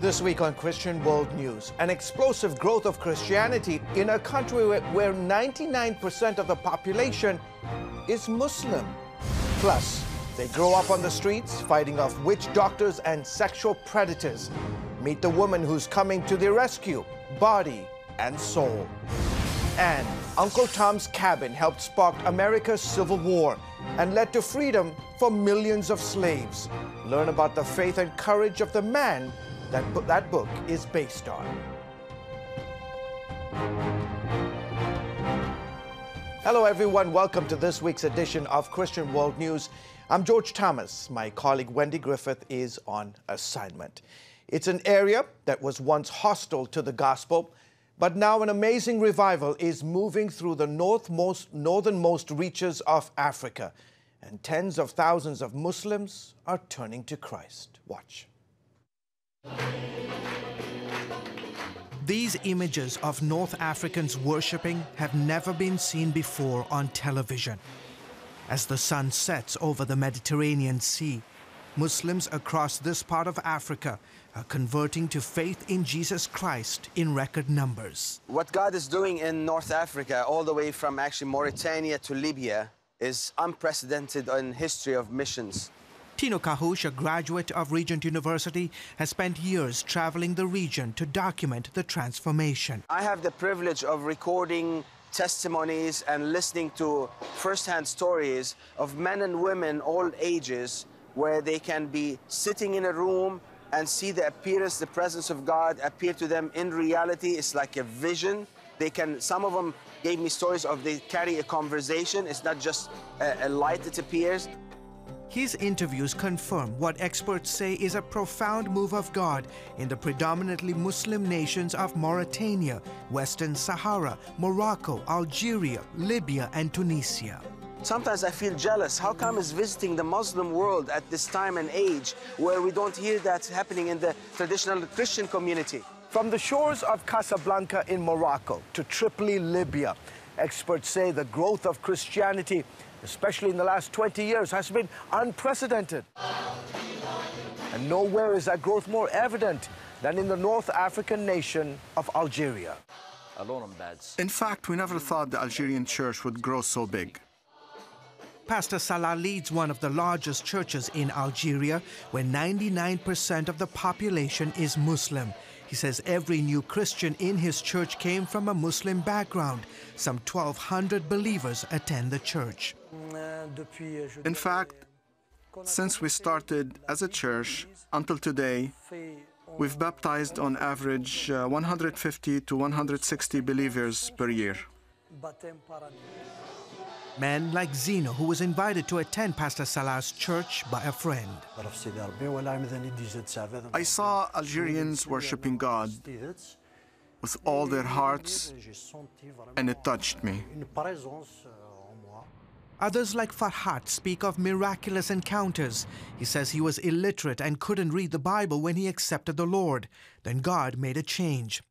This week on Christian World News, an explosive growth of Christianity in a country where 99% of the population is Muslim. Plus, they grow up on the streets fighting off witch doctors and sexual predators. Meet the woman who's coming to their rescue, body and soul. And Uncle Tom's Cabin helped spark America's Civil War and led to freedom for millions of slaves. Learn about the faith and courage of the man that book is based on. Hello everyone, welcome to this week's edition of Christian World News. I'm George Thomas. My colleague Wendy Griffith is on assignment. It's an area that was once hostile to the gospel, but now an amazing revival is moving through the northernmost reaches of Africa, and tens of thousands of Muslims are turning to Christ. Watch. These images of North Africans worshipping have never been seen before on television. As the sun sets over the Mediterranean Sea, Muslims across this part of Africa are converting to faith in Jesus Christ in record numbers. What God is doing in North Africa, all the way from actually Mauritania to Libya, is unprecedented in history of missions. Tino Kahush, a graduate of Regent University, has spent years traveling the region to document the transformation. I have the privilege of recording testimonies and listening to first-hand stories of men and women, all ages, where they can be sitting in a room and see the appearance, the presence of God appear to them in reality. It's like a vision. Some of them gave me stories of they carry a conversation. It's not just a light that appears. His interviews confirm what experts say is a profound move of God in the predominantly Muslim nations of Mauritania, Western Sahara, Morocco, Algeria, Libya, and Tunisia. Sometimes I feel jealous. How come it's visiting the Muslim world at this time and age where we don't hear that happening in the traditional Christian community? From the shores of Casablanca in Morocco to Tripoli, Libya, experts say the growth of Christianity, especially in the last 20 years, has been unprecedented. And nowhere is that growth more evident than in the North African nation of Algeria. In fact, we never thought the Algerian church would grow so big. Pastor Salah leads one of the largest churches in Algeria, where 99% of the population is Muslim. He says every new Christian in his church came from a Muslim background. Some 1,200 believers attend the church. In fact, since we started as a church until today, we've baptized on average 150 to 160 believers per year. Men like Zino, who was invited to attend Pastor Salah's church by a friend. I saw Algerians worshiping God with all their hearts, and it touched me. Others like Farhat speak of miraculous encounters. He says he was illiterate and couldn't read the Bible when he accepted the Lord. Then God made a change.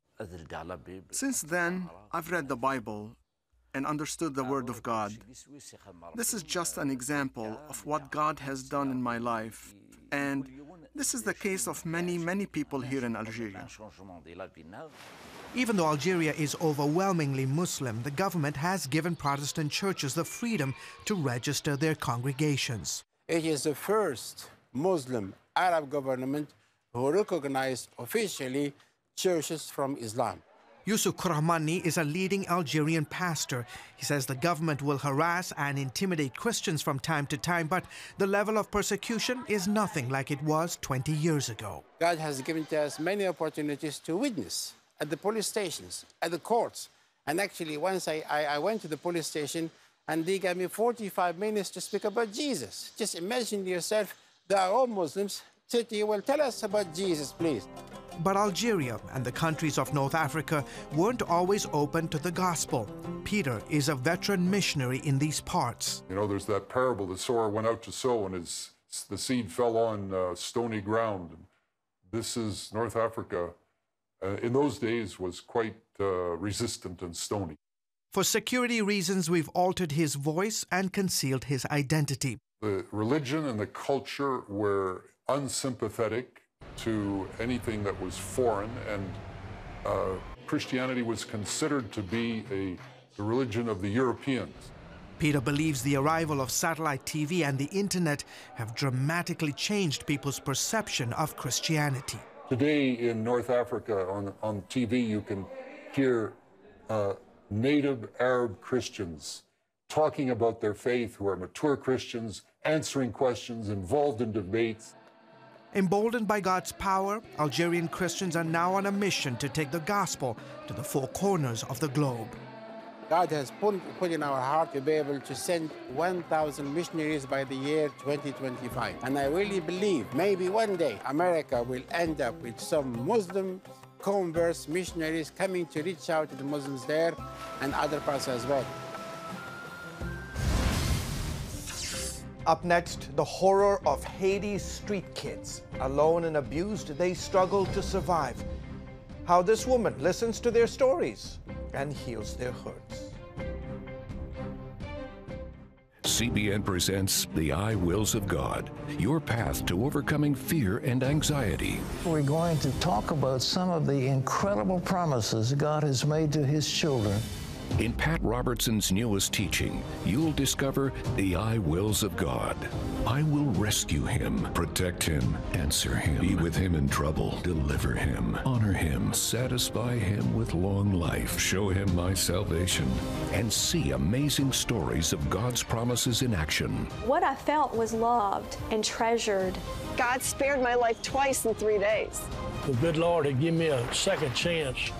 Since then, I've read the Bible and understood the Word of God. This is just an example of what God has done in my life. And this is the case of many, many people here in Algeria. Even though Algeria is overwhelmingly Muslim, the government has given Protestant churches the freedom to register their congregations. It is the first Muslim Arab government who recognized officially churches from Islam. Yusuf Kurahmani is a leading Algerian pastor. He says the government will harass and intimidate Christians from time to time, but the level of persecution is nothing like it was 20 years ago. God has given to us many opportunities to witness at the police stations, at the courts. And actually, once I went to the police station and they gave me 45 minutes to speak about Jesus. Just imagine yourself, they are all Muslims. Say to you, well, tell us about Jesus, please. But Algeria and the countries of North Africa weren't always open to the gospel. Peter is a veteran missionary in these parts. You know, there's that parable, the sower went out to sow and the seed fell on stony ground. This is North Africa. In those days was quite resistant and stony. For security reasons, we've altered his voice and concealed his identity. The religion and the culture were unsympathetic to anything that was foreign, and Christianity was considered to be the religion of the Europeans. Peter believes the arrival of satellite TV and the internet have dramatically changed people's perception of Christianity. Today in North Africa on TV you can hear native Arab Christians talking about their faith, who are mature Christians, answering questions, involved in debates. Emboldened by God's power, Algerian Christians are now on a mission to take the gospel to the four corners of the globe. God has put in our heart to be able to send 1,000 missionaries by the year 2025. And I really believe maybe one day America will end up with some Muslim converts, missionaries coming to reach out to the Muslims there and other parts as well. Up next, the horror of Haiti's street kids. Alone and abused, they struggle to survive. How this woman listens to their stories and heals their hurts. CBN presents The I Wills of God, your path to overcoming fear and anxiety. We're going to talk about some of the incredible promises God has made to His children. In Pat Robertson's newest teaching, you'll discover the I Wills of God. I will rescue him, protect him, answer him, be with him in trouble, deliver him, honor him, satisfy him with long life, show him my salvation, and see amazing stories of God's promises in action. What I felt was loved and treasured. God spared my life twice in 3 days. The good Lord had given me a second chance.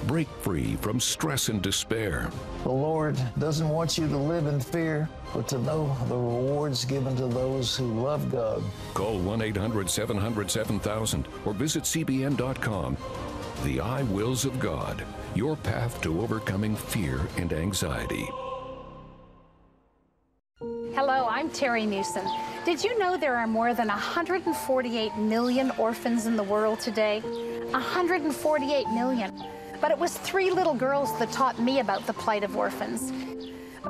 Break free from stress and despair. The Lord doesn't want you to live in fear, but to know the rewards given to those who love God. Call 1-800-700-7000 or visit cbn.com. The I Wills of God, your path to overcoming fear and anxiety. Hello, I'm Terry Newsom. Did you know there are more than 148 million orphans in the world today? 148 million. But it was 3 little girls that taught me about the plight of orphans.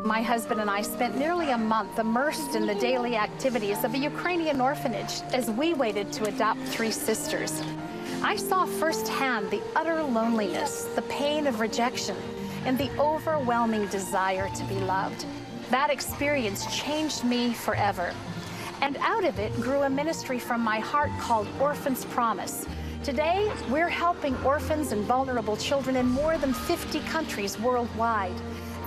My husband and I spent nearly a month immersed in the daily activities of a Ukrainian orphanage as we waited to adopt 3 sisters. I saw firsthand the utter loneliness, the pain of rejection, and the overwhelming desire to be loved. That experience changed me forever. And out of it grew a ministry from my heart called Orphans Promise. Today, we're helping orphans and vulnerable children in more than 50 countries worldwide.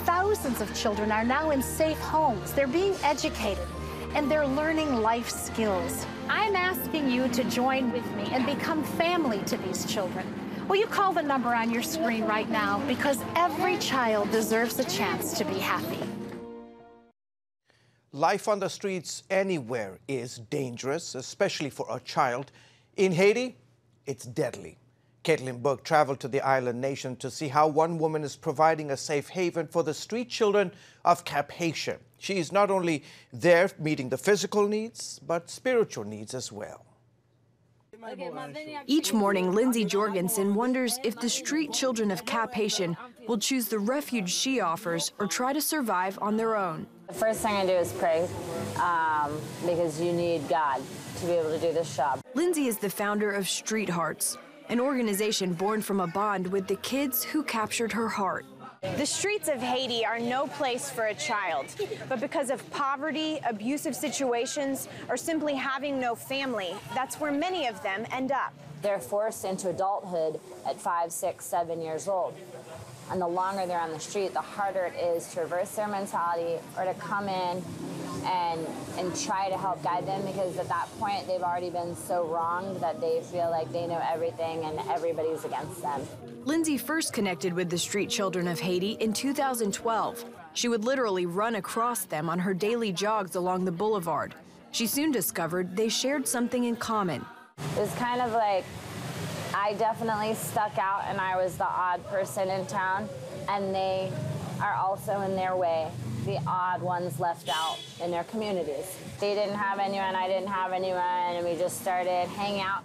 Thousands of children are now in safe homes. They're being educated, and they're learning life skills. I'm asking you to join with me and become family to these children. Will you call the number on your screen right now? Because every child deserves a chance to be happy. Life on the streets anywhere is dangerous, especially for a child. In Haiti, it's deadly. Caitlin Burke traveled to the island nation to see how one woman is providing a safe haven for the street children of Cap Haitien. She is not only there meeting the physical needs, but spiritual needs as well. Each morning, Lindsay Jorgensen wonders if the street children of Cap Haitien will choose the refuge she offers or try to survive on their own. The first thing I do is pray, because you need God to be able to do this job. Lindsay is the founder of Street Hearts, an organization born from a bond with the kids who captured her heart. The streets of Haiti are no place for a child, but because of poverty, abusive situations, or simply having no family, that's where many of them end up. They're forced into adulthood at 5, 6, 7 years old. And the longer they're on the street, the harder it is to reverse their mentality or to come in and try to help guide them, because at that point they've already been so wronged that they feel like they know everything and everybody's against them. Lindsay first connected with the street children of Haiti in 2012. She would literally run across them on her daily jogs along the boulevard. She soon discovered they shared something in common. It was kind of like I definitely stuck out and I was the odd person in town, and they are also in their way the odd ones left out in their communities. They didn't have anyone, I didn't have anyone, and we just started hanging out.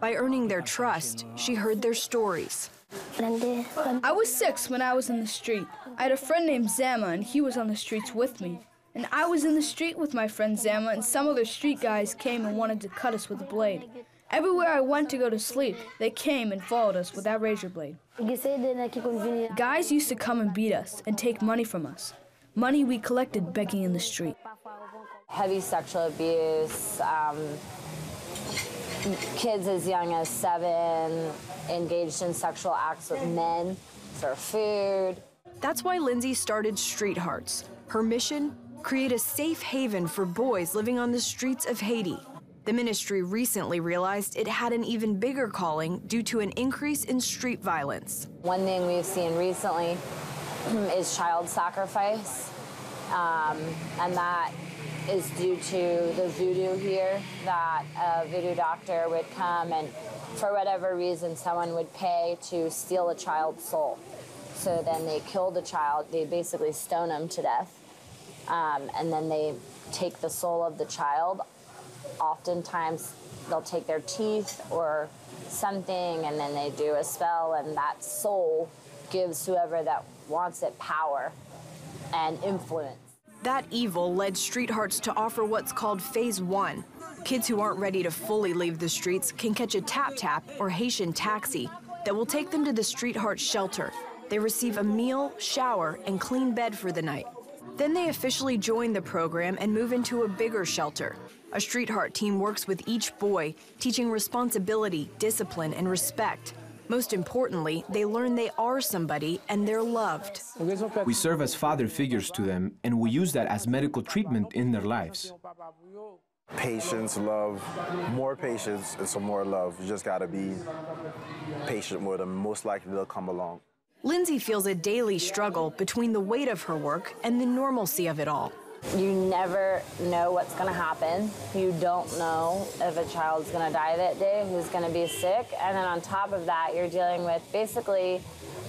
By earning their trust, she heard their stories. I was 6 when I was in the street. I had a friend named Zama, and he was on the streets with me. And I was in the street with my friend Zama, and some other street guys came and wanted to cut us with a blade. Everywhere I went to go to sleep, they came and followed us with that razor blade. Guys used to come and beat us and take money from us. Money we collected begging in the street. Heavy sexual abuse, kids as young as 7 engaged in sexual acts with men for food. That's why Lindsay started Street Hearts. Her mission? Create a safe haven for boys living on the streets of Haiti. The ministry recently realized it had an even bigger calling due to an increase in street violence. One thing we've seen recently is child sacrifice, and that is due to the voodoo here, that a voodoo doctor would come and for whatever reason someone would pay to steal a child's soul. So then they kill the child, they basically stone them to death, and then they take the soul of the child. Oftentimes they'll take their teeth or something and then they do a spell, and that soul gives whoever that wants it power and influence. That evil led Street Hearts to offer what's called Phase 1. Kids who aren't ready to fully leave the streets can catch a tap-tap or Haitian taxi that will take them to the Street Hearts shelter. They receive a meal, shower, and clean bed for the night. Then they officially join the program and move into a bigger shelter. A Street Heart team works with each boy, teaching responsibility, discipline, and respect. Most importantly, they learn they are somebody and they're loved. We serve as father figures to them, and we use that as medical treatment in their lives. Patience, love, more patience and some more love. You just gotta be patient with them. Most likely they'll come along. Lindsay feels a daily struggle between the weight of her work and the normalcy of it all. You never know what's going to happen. You don't know if a child's going to die that day, who's going to be sick. And then on top of that, you're dealing with basically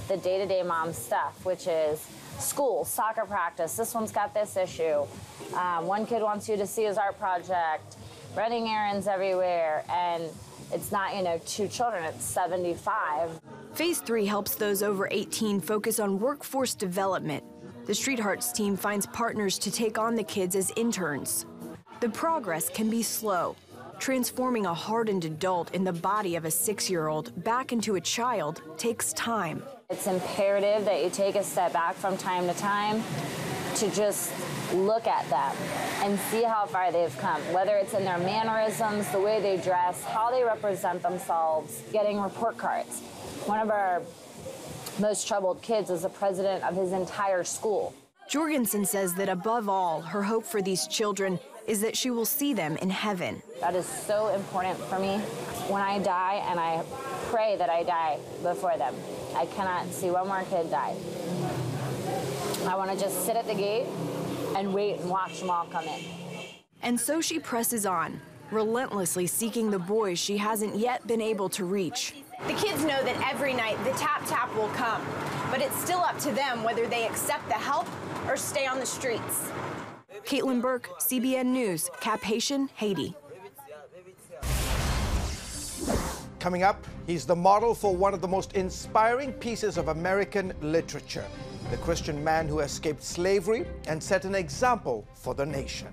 the day-to-day mom stuff, which is school, soccer practice. This one's got this issue. One kid wants you to see his art project, running errands everywhere. And it's not, 2 children, it's 75. Phase 3 helps those over 18 focus on workforce development. The Street Hearts team finds partners to take on the kids as interns. The progress can be slow. Transforming a hardened adult in the body of a 6-year-old back into a child takes time. It's imperative that you take a step back from time to time to just look at them and see how far they've come, whether it's in their mannerisms, the way they dress, how they represent themselves, getting report cards. One of our most troubled kids is the president of his entire school. Jorgensen says that above all, her hope for these children is that she will see them in heaven. That is so important for me. When I die, and I pray that I die before them, I cannot see one more kid die. I want to just sit at the gate and wait and watch them all come in. And so she presses on, relentlessly seeking the boys she hasn't yet been able to reach. The kids know that every night the tap-tap will come, but it's still up to them whether they accept the help or stay on the streets. Caitlin Burke, CBN News, Cap-Haitian, Haiti. Coming up, he's the model for one of the most inspiring pieces of American literature, the Christian man who escaped slavery and set an example for the nation.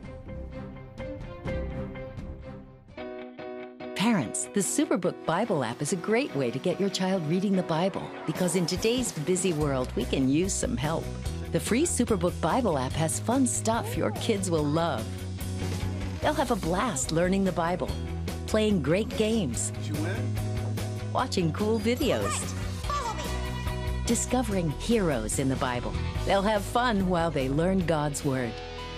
Parents, the Superbook Bible app is a great way to get your child reading the Bible, because in today's busy world, we can use some help. The free Superbook Bible app has fun stuff your kids will love. They'll have a blast learning the Bible, playing great games, watching cool videos, discovering heroes in the Bible. They'll have fun while they learn God's Word.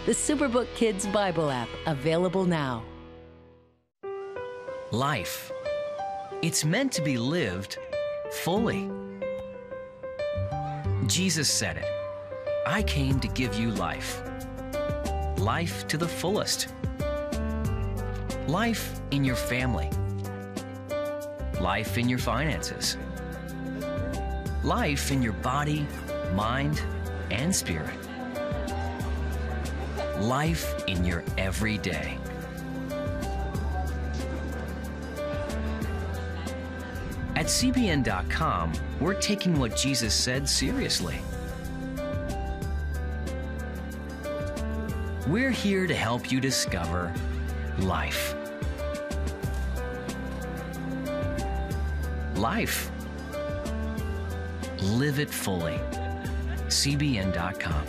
The Superbook Kids Bible app, available now. Life. It's meant to be lived fully. Jesus said it. I came to give you life. Life to the fullest. Life in your family. Life in your finances. Life in your body, mind, and spirit. Life in your everyday. At CBN.com, we're taking what Jesus said seriously. We're here to help you discover life. life. Live it fully. CBN.com.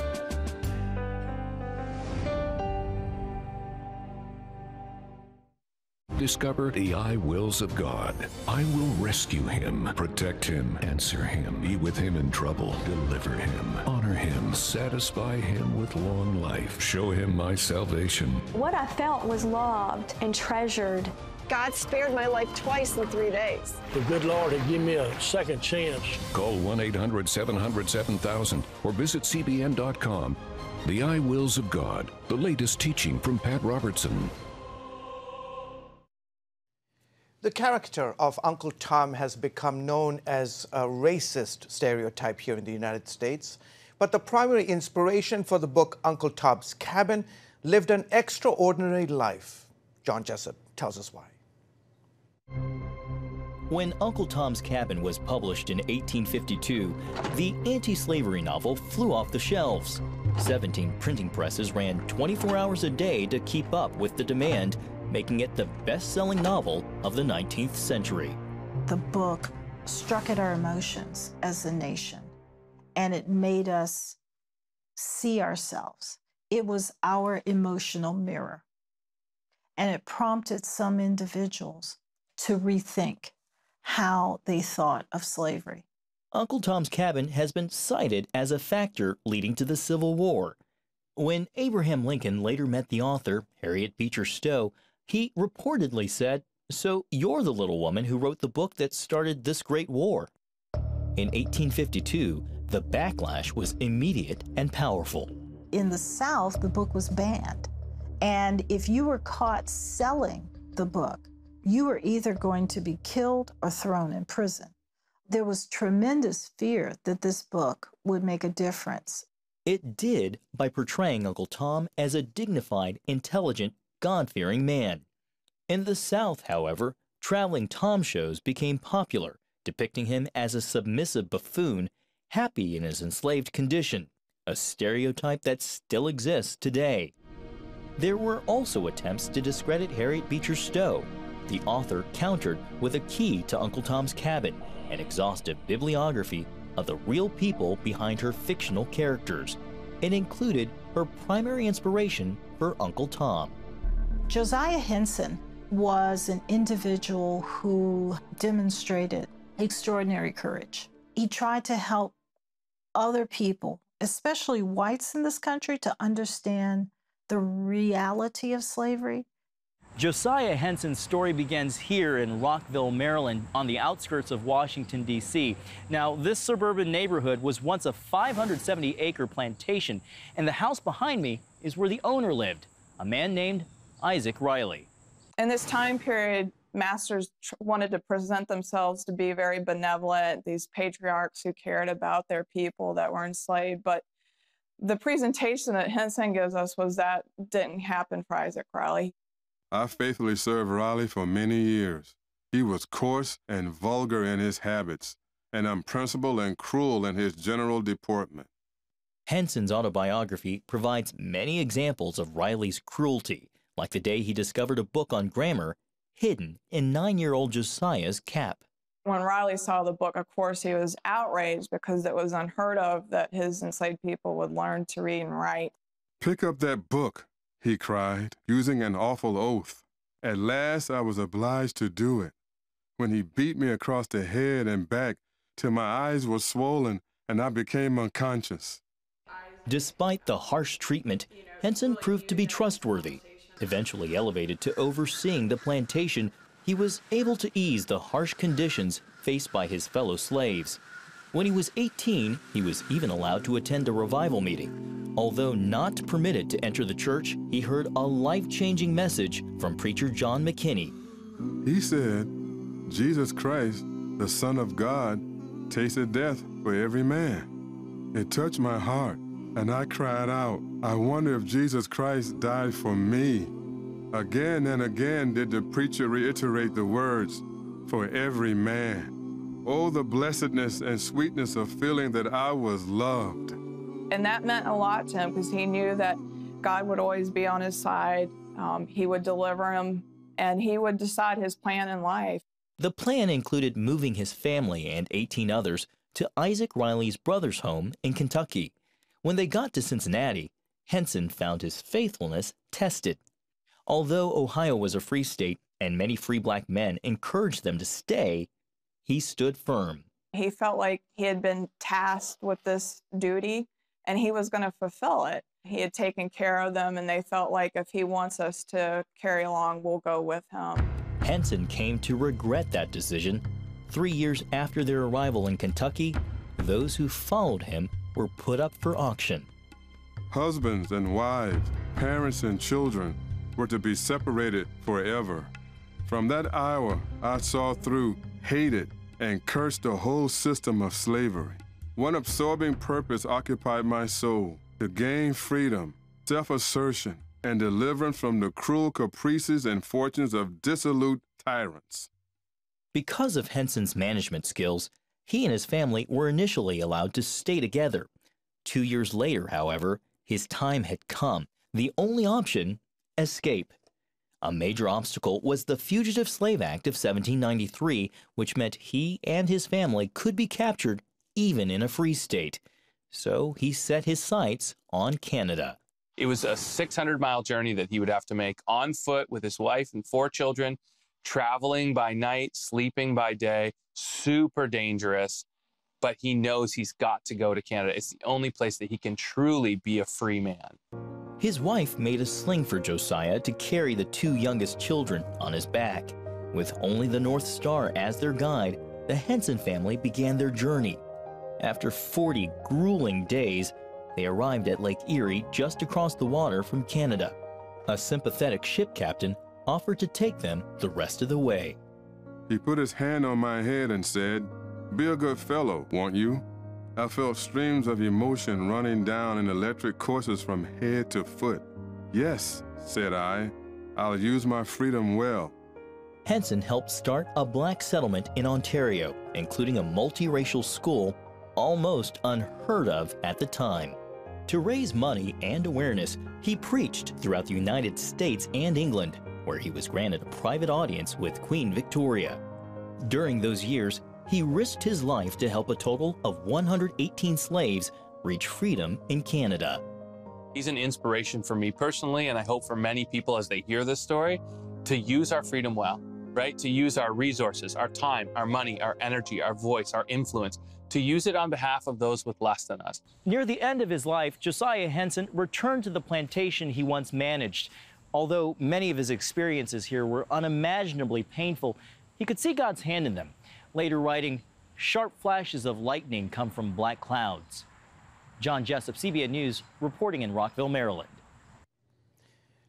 Discover the I wills of God. I will rescue him, protect him, answer him, be with him in trouble, deliver him, honor him, satisfy him with long life, show him my salvation. What I felt was loved and treasured. God spared my life twice in 3 days. The good Lord had given me a second chance. Call 1-800-700-7000 or visit CBN.com. The I wills of God, the latest teaching from Pat Robertson. The character of Uncle Tom has become known as a racist stereotype here in the United States, but the primary inspiration for the book Uncle Tom's Cabin lived an extraordinary life. John Jessup tells us why. When Uncle Tom's Cabin was published in 1852, the anti-slavery novel flew off the shelves. 17 printing presses ran 24 hours a day to keep up with the demand, making it the best-selling novel of the 19th century. The book struck at our emotions as a nation, and it made us see ourselves. It was our emotional mirror, and it prompted some individuals to rethink how they thought of slavery. Uncle Tom's Cabin has been cited as a factor leading to the Civil War. When Abraham Lincoln later met the author, Harriet Beecher Stowe, he reportedly said, "So you're the little woman who wrote the book that started this great war." In 1852, the backlash was immediate and powerful. In the South, the book was banned. And if you were caught selling the book, you were either going to be killed or thrown in prison. There was tremendous fear that this book would make a difference. It did by portraying Uncle Tom as a dignified, intelligent, God-fearing man. In the South, however, traveling Tom shows became popular, depicting him as a submissive buffoon, happy in his enslaved condition, a stereotype that still exists today. There were also attempts to discredit Harriet Beecher Stowe. The author countered with a key to Uncle Tom's Cabin, an exhaustive bibliography of the real people behind her fictional characters. It included her primary inspiration for Uncle Tom. Josiah Henson was an individual who demonstrated extraordinary courage. He tried to help other people, especially whites in this country, to understand the reality of slavery. Josiah Henson's story begins here in Rockville, Maryland, on the outskirts of Washington, D.C. Now, this suburban neighborhood was once a 570-acre plantation, and the house behind me is where the owner lived, a man named Isaac Riley. In this time period, masters wanted to present themselves to be very benevolent, these patriarchs who cared about their people that were enslaved, but the presentation that Henson gives us was that didn't happen for Isaac Riley. I faithfully served Riley for many years. He was coarse and vulgar in his habits, and unprincipled and cruel in his general deportment. Henson's autobiography provides many examples of Riley's cruelty, like the day he discovered a book on grammar hidden in 9-year-old Josiah's cap. When Riley saw the book, of course, he was outraged because it was unheard of that his enslaved people would learn to read and write. "Pick up that book," he cried, using an awful oath. At last, I was obliged to do it, when he beat me across the head and back till my eyes were swollen and I became unconscious. Despite the harsh treatment, Henson proved to be trustworthy. Eventually elevated to overseeing the plantation, he was able to ease the harsh conditions faced by his fellow slaves. When he was 18, he was even allowed to attend a revival meeting. Although not permitted to enter the church, he heard a life-changing message from preacher John McKinney. He said, "Jesus Christ, the Son of God, tasted death for every man." It touched my heart, and I cried out, "I wonder if Jesus Christ died for me." Again and again did the preacher reiterate the words, "for every man." Oh, the blessedness and sweetness of feeling that I was loved. And that meant a lot to him because he knew that God would always be on his side. He would deliver him, and he would decide his plan in life. The plan included moving his family and 18 others to Isaac Riley's brother's home in Kentucky. When they got to Cincinnati, Henson found his faithfulness tested. Although Ohio was a free state and many free black men encouraged them to stay, he stood firm. He felt like he had been tasked with this duty and he was going to fulfill it. He had taken care of them and they felt like if he wants us to carry along, we'll go with him. Henson came to regret that decision. 3 years after their arrival in Kentucky, those who followed him were put up for auction. Husbands and wives, parents and children were to be separated forever. From that hour, I saw through, hated, and cursed the whole system of slavery. One absorbing purpose occupied my soul: to gain freedom, self-assertion, and deliverance from the cruel caprices and fortunes of dissolute tyrants. Because of Henson's management skills, he and his family were initially allowed to stay together. 2 years later, however, his time had come. The only option: escape. A major obstacle was the Fugitive Slave Act of 1793, which meant he and his family could be captured even in a free state. So he set his sights on Canada. It was a 600-mile journey that he would have to make on foot with his wife and 4 children, traveling by night, sleeping by day, super dangerous. But he knows he's got to go to Canada. It's the only place that he can truly be a free man. His wife made a sling for Josiah to carry the 2 youngest children on his back. With only the North Star as their guide, the Henson family began their journey. After 40 grueling days, they arrived at Lake Erie just across the water from Canada. A sympathetic ship captain offered to take them the rest of the way. He put his hand on my head and said, "Be a good fellow, won't you?" I felt streams of emotion running down in electric courses from head to foot. "Yes," said I, "I'll use my freedom well." Henson helped start a black settlement in Ontario, including a multiracial school, almost unheard of at the time. To raise money and awareness, he preached throughout the United States and England, where he was granted a private audience with Queen Victoria. During those years, he risked his life to help a total of 118 slaves reach freedom in Canada. He's an inspiration for me personally, and I hope for many people as they hear this story, to use our freedom well, right? To use our resources, our time, our money, our energy, our voice, our influence, to use it on behalf of those with less than us. Near the end of his life, Josiah Henson returned to the plantation he once managed. Although many of his experiences here were unimaginably painful, he could see God's hand in them. Later writing, "Sharp flashes of lightning come from black clouds." John Jessup, CBN News, reporting in Rockville, Maryland.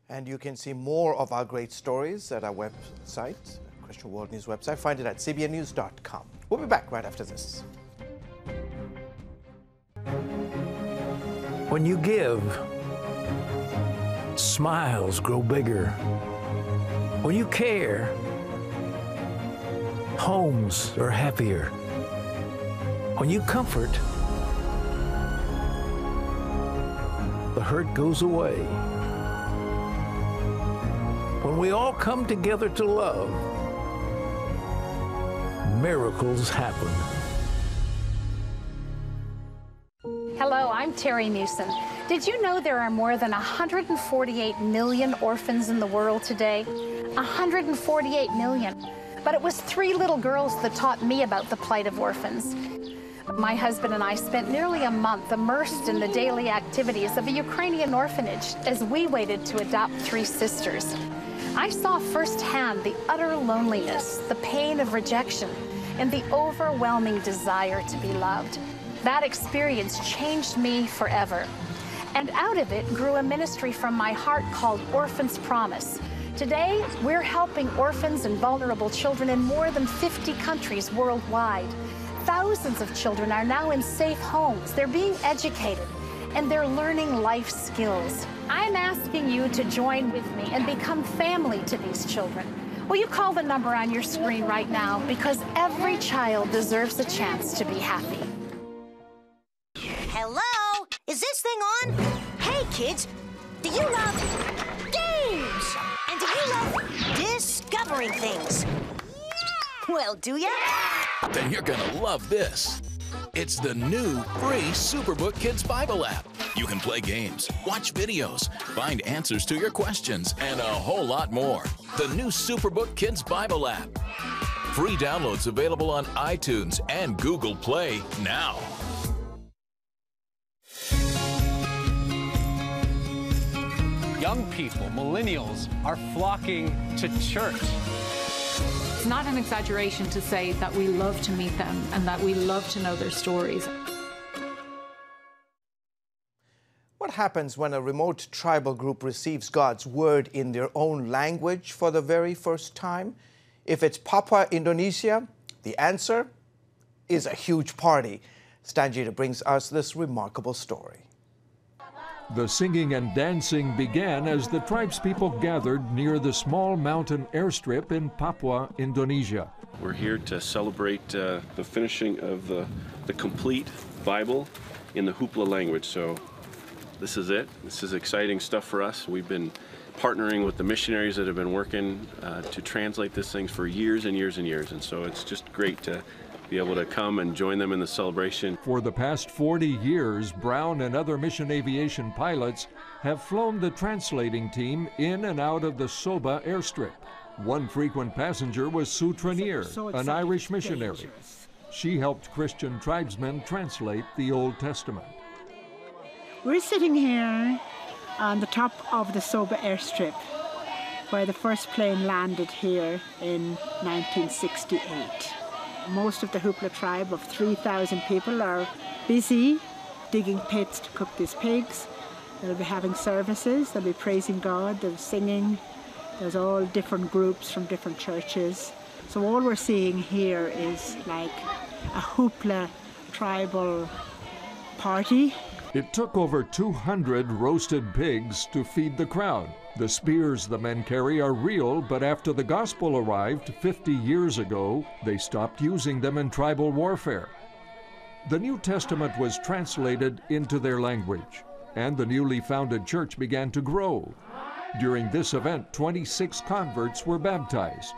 And you can see more of our great stories at our website, Christian World News website. Find it at cbnnews.com. We'll be back right after this. When you give, smiles grow bigger. When you care, homes are happier. When you comfort, the hurt goes away. When we all come together to love, miracles happen. Hello, I'm Terry Newsom. Did you know there are more than 148 million orphans in the world today? 148 million. But it was 3 little girls that taught me about the plight of orphans. My husband and I spent nearly a month immersed in the daily activities of a Ukrainian orphanage as we waited to adopt 3 sisters. I saw firsthand the utter loneliness, the pain of rejection, and the overwhelming desire to be loved. That experience changed me forever. And out of it grew a ministry from my heart called Orphans Promise. Today, we're helping orphans and vulnerable children in more than 50 countries worldwide. Thousands of children are now in safe homes. They're being educated, and they're learning life skills. I'm asking you to join with me and become family to these children. Will you call the number on your screen right now? Because every child deserves a chance to be happy. Hello? Is this thing on? Hey, kids, do you love games? And do you love discovering things? Well, do ya? Then you're gonna love this. It's the new free Superbook Kids Bible app. You can play games, watch videos, find answers to your questions, and a whole lot more. The new Superbook Kids Bible app. Free downloads available on iTunes and Google Play now. Young people, millennials, are flocking to church. It's not an exaggeration to say that we love to meet them and that we love to know their stories. What happens when a remote tribal group receives God's word in their own language for the very first time? If it's Papua Indonesia, the answer is a huge party. Stan Jeter brings us this remarkable story. The singing and dancing began as the tribespeople gathered near the small mountain airstrip in Papua, Indonesia. We're here to celebrate the finishing of the complete Bible in the Hoopla language. So this is it. This is exciting stuff for us. We've been partnering with the missionaries that have been working to translate these things for years and years and years. And so it's just great to be able to come and join them in the celebration. For the past 40 years, Brown and other mission aviation pilots have flown the translating team in and out of the Soba airstrip. One frequent passenger was Sue Trenier, an Irish missionary. She helped Christian tribesmen translate the Old Testament. We're sitting here on the top of the Soba airstrip, where the first plane landed here in 1968. Most of the Hoopla tribe of 3,000 people are busy digging pits to cook these pigs. They'll be having services, they'll be praising God, they'll be singing. There's all different groups from different churches. So all we're seeing here is like a Hoopla tribal party. It took over 200 roasted pigs to feed the crowd. The spears the men carry are real, but after the gospel arrived 50 years ago, they stopped using them in tribal warfare. The New Testament was translated into their language, and the newly founded church began to grow. During this event, 26 converts were baptized.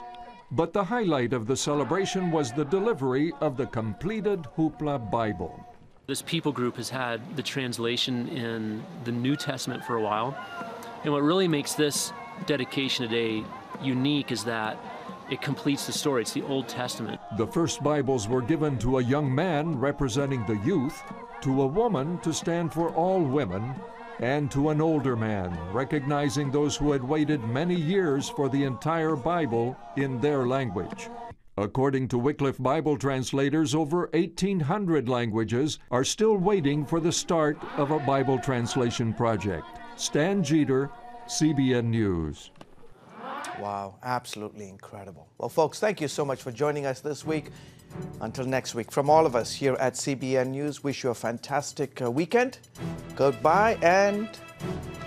But the highlight of the celebration was the delivery of the completed Hoopla Bible. This people group has had the translation in the New Testament for a while. And what really makes this dedication today unique is that it completes the story. It's the Old Testament. The first Bibles were given to a young man representing the youth, to a woman to stand for all women, and to an older man, recognizing those who had waited many years for the entire Bible in their language. According to Wycliffe Bible translators, over 1,800 languages are still waiting for the start of a Bible translation project. Stan Jeter, CBN News. Wow, absolutely incredible. Well, folks, thank you so much for joining us this week. Until next week, from all of us here at CBN News, wish you a fantastic weekend. Goodbye, and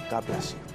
God bless you.